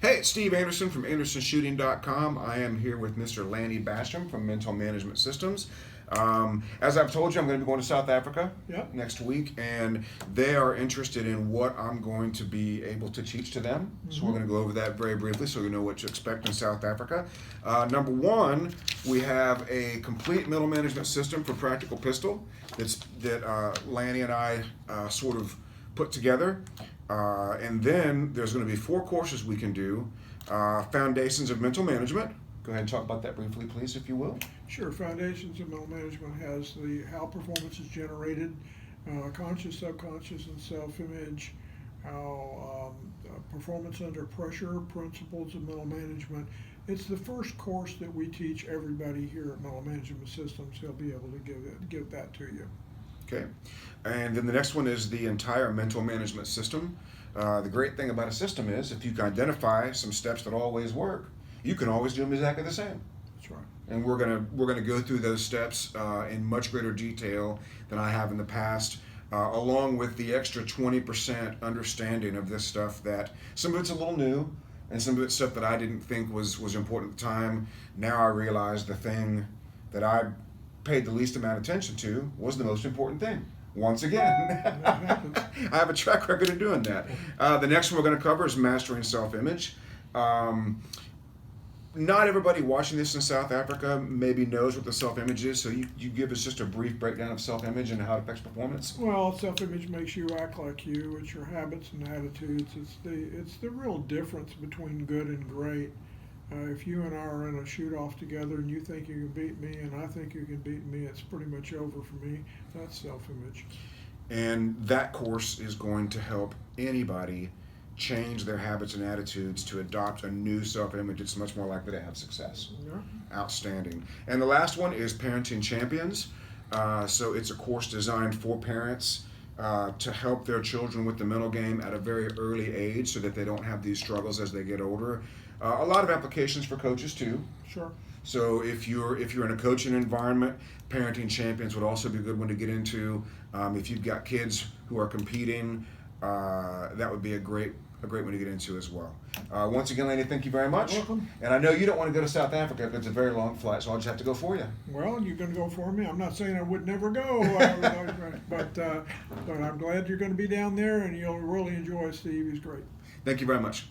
Hey, it's Steve Anderson from AndersonShooting.com. I am here with Mr. Lanny Basham from Mental Management Systems. As I've told you, I'm going to be going to South Africa next week, and they are interested in what I'm going to be able to teach to them. So we're going to go over that very briefly so you know what to expect in South Africa. Number one, we have a complete mental management system for practical pistol that Lanny and I sort of put together. And then there's going to be 4 courses we can do. Foundations of Mental Management. Go ahead and talk about that briefly, please, if you will. Sure. Foundations of Mental Management has how performance is generated, conscious, subconscious, and self-image, how performance under pressure, principles of mental management. It's the first course that we teach everybody here at Mental Management Systems. He'll be able to give that to you. Okay, and then the next one is the entire mental management system. The great thing about a system is if you can identify some steps that always work, you can always do them exactly the same. That's right. And we're gonna go through those steps in much greater detail than I have in the past, along with the extra 20% understanding of this stuff that some of it's a little new, and some of it's stuff that I didn't think was important at the time. Now I realize the thing that I paid the least amount of attention to was the most important thing. Once again, I have a track record of doing that. The next one we're going to cover is mastering self-image. Not everybody watching this in South Africa maybe knows what the self-image is, so you give us just a brief breakdown of self-image and how it affects performance. Well, self-image makes you act like you. It's your habits and attitudes. It's the real difference between good and great. If you and I are in a shoot-off together and you think you can beat me and I think you can beat me, it's pretty much over for me. That's self-image. And that course is going to help anybody change their habits and attitudes to adopt a new self-image. It's much more likely to have success. Yeah. Outstanding. And the last one is Parenting Champions. So it's a course designed for parents to help their children with the mental game at a very early age so that they don't have these struggles as they get older. A lot of applications for coaches too. Sure. So if you're in a coaching environment, Parenting Champions would also be a good one to get into. If you've got kids who are competing, that would be a great one to get into as well. Once again, Lanny, thank you very much. You're welcome. And I know you don't want to go to South Africa because it's a very long flight, so I'll just have to go for you. Well, you're going to go for me. I'm not saying I would never go, but I'm glad you're going to be down there, and you'll really enjoy Steve. He's great. Thank you very much.